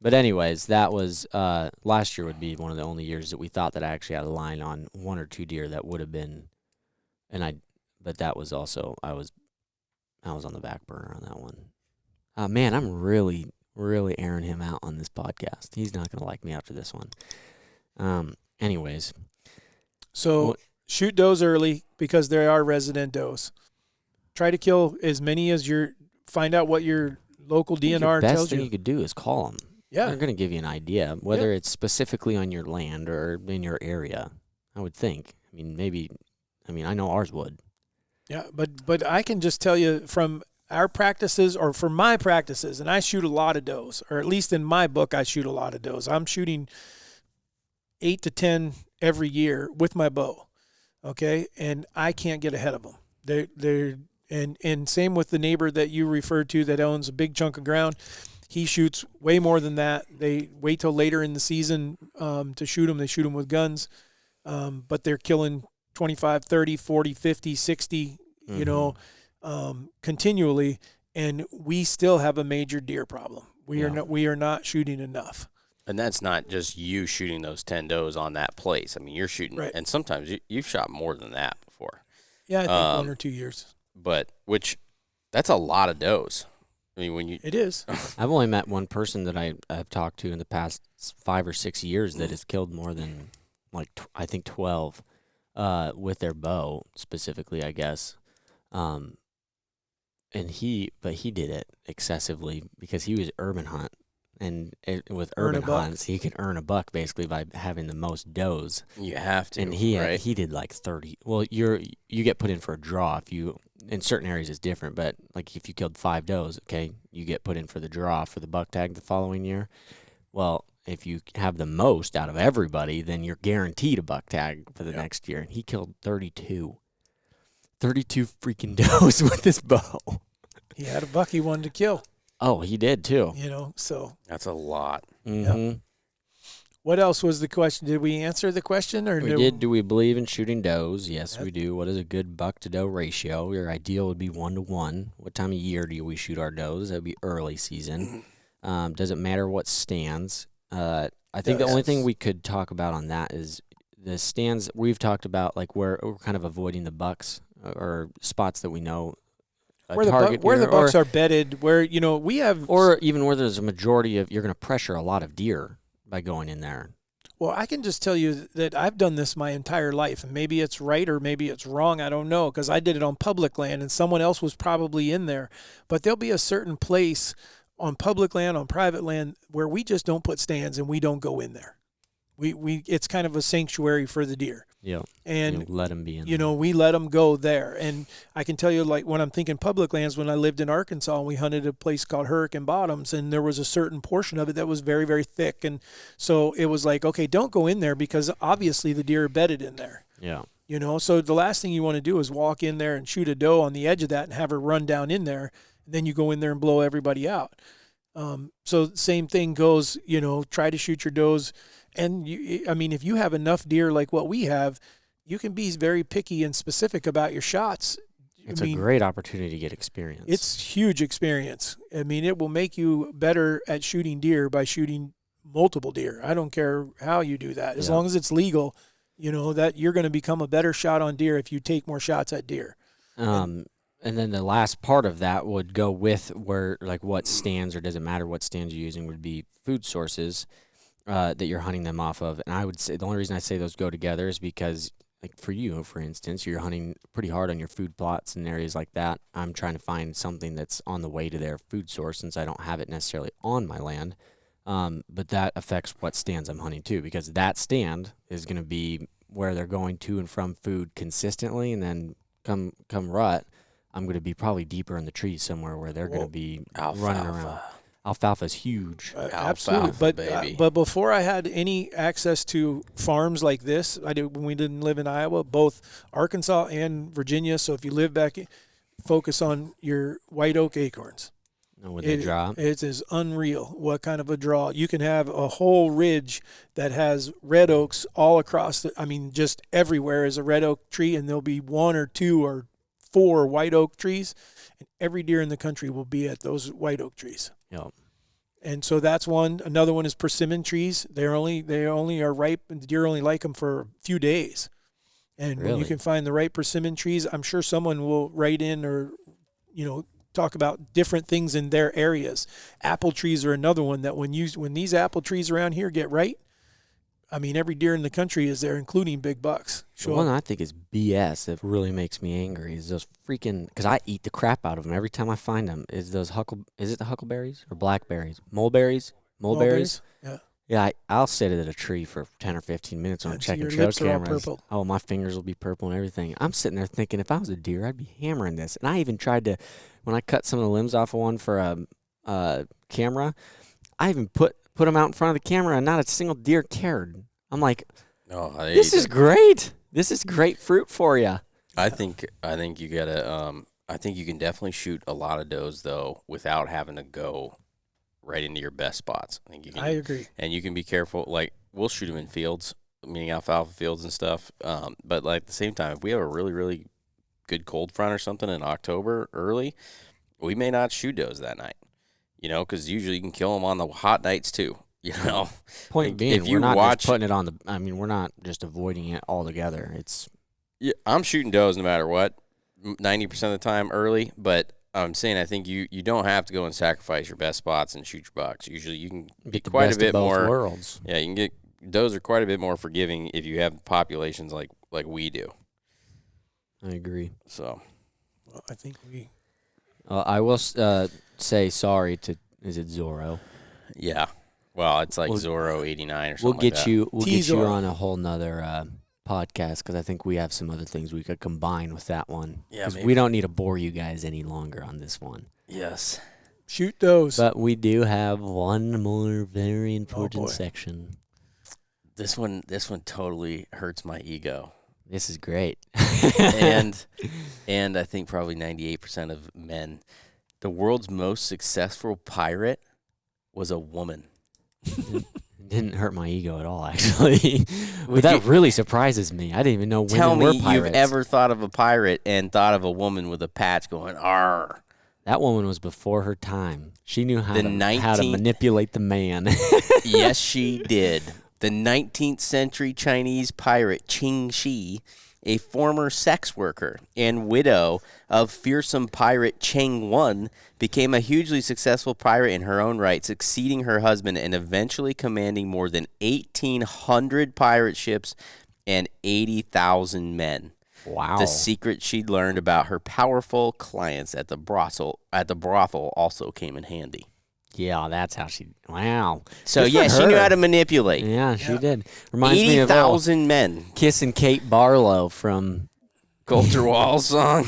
But anyways, that was last year would be one of the only years that we thought that I actually had a line on 1 or 2 deer that would have been, but that was also I was on the back burner on that one. Man, I'm really airing him out on this podcast. He's not going to like me after this one. Anyways. So shoot does early because they are resident does. Try to kill as many as find out what your local DNR tells you. The best thing you could do is call them. Yeah. They're going to give you an idea, whether it's specifically on your land or in your area, I would think. I know ours would. Yeah, but I can just tell you from our practices or from my practices, and I shoot a lot of does, or at least in my book, I shoot a lot of does. I'm shooting 8 to 10 every year with my bow, okay? And I can't get ahead of them. And same with the neighbor that you referred to that owns a big chunk of ground. He shoots way more than that. They wait till later in the season to shoot them. They shoot them with guns, but they're killing 25, 30, 40, 50, 60, continually, and we still have a major deer problem. We are not shooting enough. And that's not just you shooting those 10 does on that place. I mean, you're shooting, right. And sometimes you've shot more than that before. Yeah, I think 1 or 2 years. But that's a lot of does. I mean, it is. I've only met one person that I've talked to in the past 5 or 6 years that has killed more than I think 12 with their bow specifically, I guess. And he did it excessively because he was urban hunt, and with urban hunts, he can earn a buck basically by having the most does. You have to, and he did like 30. Well, you get put in for a draw if you. In certain areas it's different, but like if you killed 5 does, okay, you get put in for the draw for the buck tag the following year. Well, if you have the most out of everybody, then you're guaranteed a buck tag for the next year. And he killed 32 freaking does with his bow. He had a buck he wanted to kill. Oh, he did too. So that's a lot. Mm-hmm. Yep. What else was the question? Did we answer the question? Or we did. Do we believe in shooting does? Yes, we do. What is a good buck to doe ratio? Your ideal would be 1 to 1. What time of year do we shoot our does? That would be early season. Does it matter what stands? I think the only thing we could talk about on that is the stands. We've talked about like where we're kind of avoiding the bucks or spots that we know. Where the bucks are bedded, where we have, or even where there's a majority of you're going to pressure a lot of deer by going in there. Well, I can just tell you that I've done this my entire life, and maybe it's right or maybe it's wrong. I don't know, because I did it on public land, and someone else was probably in there. But there'll be a certain place on public land, on private land, where we just don't put stands and we don't go in there. it's kind of a sanctuary for the deer. Yeah. And let them be in. we let them go there. And I can tell you, like, when I'm thinking public lands, when I lived in Arkansas, and we hunted a place called Hurricane Bottoms, and there was a certain portion of it that was very, very thick. And so it was like, okay, don't go in there because obviously the deer are bedded in there. Yeah. So the last thing you want to do is walk in there and shoot a doe on the edge of that and have her run down in there. And then you go in there and blow everybody out. So same thing goes, try to shoot your does. And if you have enough deer like what we have, you can be very picky and specific about your shots. It's a great opportunity to get experience. It's huge experience. It will make you better at shooting deer by shooting multiple deer. I don't care how you do that. As long as it's legal, that you're going to become a better shot on deer if you take more shots at deer. And then the last part of that would go with where, like, what stands, or does it matter what stands you're using, would be food sources that you're hunting them off of. And I would say the only reason I say those go together is because, like, for you, for instance, you're hunting pretty hard on your food plots and areas like that. I'm trying to find something that's on the way to their food source since I don't have it necessarily on my land. But that affects what stands I'm hunting too, because that stand is going to be where they're going to and from food consistently, and then come rut, I'm going to be probably deeper in the trees somewhere where they're going to be running around. Alfalfa is huge. Absolutely. Baby. But before I had any access to farms like this, when we didn't live in Iowa, both Arkansas and Virginia. So if you live focus on your white oak acorns. And would they draw? It is unreal what kind of a draw. You can have a whole ridge that has red oaks all across just everywhere is a red oak tree, and there'll be 1 or 2 or 4 white oak trees, and every deer in the country will be at those white oak trees. Yep. And so that's one. Another one is persimmon trees. They only are ripe, and the deer only like them for a few days. And when you can find the right persimmon trees, I'm sure someone will write in or, talk about different things in their areas. Apple trees are another one that when these apple trees around here get right, every deer in the country is there, including big bucks. The one I think is BS that really makes me angry is those freaking, because I eat the crap out of them every time I find them, is those is it the huckleberries or blackberries? Mulberries? Yeah. Yeah, I'll sit at a tree for 10 or 15 minutes when I'm checking trail cameras. Oh, my fingers will be purple and everything. I'm sitting there thinking, if I was a deer, I'd be hammering this. And I even tried to, when I cut some of the limbs off of one for a camera, I even put them out in front of the camera, and not a single deer cared. I'm like, this is great. This is great fruit for you. I think you gotta. I think you can definitely shoot a lot of does though without having to go right into your best spots. I agree. And you can be careful. Like, we'll shoot them in fields, meaning alfalfa fields and stuff. But like at the same time, if we have a really, really good cold front or something in October early, we may not shoot does that night. Because usually you can kill them on the hot nights too. Point being, if we're not just putting it on the. We're not just avoiding it altogether. Yeah, I'm shooting does no matter what, 90% of the time early, but I'm saying I think you don't have to go and sacrifice your best spots and shoot your bucks. Usually you can get quite a bit more. Worlds. Yeah, you can get does are quite a bit more forgiving if you have populations like we do. I agree. So, I think we. I will say sorry to. Is it Zorro? Yeah. Well, it's like Zorro 89 or something. We'll get you on a whole nother podcast, because I think we have some other things we could combine with that one. Yeah, because we don't need to bore you guys any longer on this one. Yes. Shoot those. But we do have one more very important section. This one totally hurts my ego. This is great. and I think probably 98% of men, the world's most successful pirate was a woman. Didn't hurt my ego at all, actually. But that really surprises me. I didn't even know women were pirates. Tell me you've ever thought of a pirate and thought of a woman with a patch going, "Arr." That woman was before her time. She knew how to manipulate the man. Yes, she did. The 19th century Chinese pirate Qing Shi, a former sex worker and widow of fearsome pirate Cheng Wan, became a hugely successful pirate in her own right, succeeding her husband and eventually commanding more than 1,800 pirate ships and 80,000 men. Wow. The secret she'd learned about her powerful clients at the brothel also came in handy. Yeah, that's how she. Wow. So Good for yeah, she knew her. how to manipulate. Yeah, she did. Reminds me of 80,000 men. Kissing Kate Barlow from. Coulter Wall song.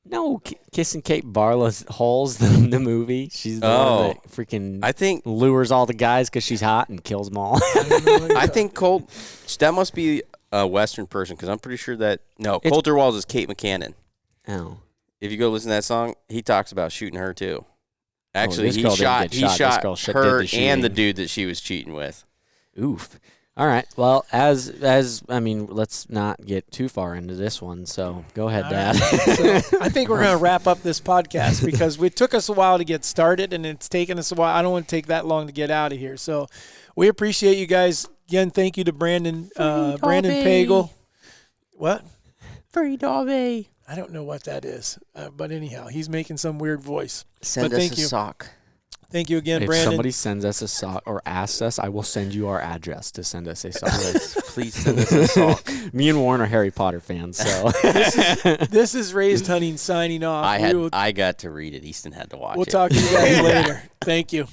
No, Kissing Kate Barlow's Holes, the movie. She's the one that freaking I think lures all the guys because she's hot and kills them all. I think that must be a Western person because I'm pretty sure that Coulter Walls is Kate McCannon. Oh. If you go listen to that song, he talks about shooting her too. Actually, this he girl didn't shot get shot. This girl did her the shooting. and the dude that she was cheating with. Oof. All right. Well, as I mean, let's not get too far into this one. So go ahead, Dad. So I think we're going to wrap up this podcast because it took us a while to get started, and it's taken us a while. I don't want to take that long to get out of here. So we appreciate you guys. Again, thank you to Brandon Pagel. What? Free Dobby. I don't know what that is. But anyhow, he's making some weird voice. Send but us thank a you. sock. Thank you again, If Brandon. somebody sends us a sock or asks us, I will send you our address to send us a sock. Please send us a sock. Me and Warren are Harry Potter fans, so This is Raised Hunting signing off. I got to read it. Easton had to watch it. We'll talk to you guys later. Thank you.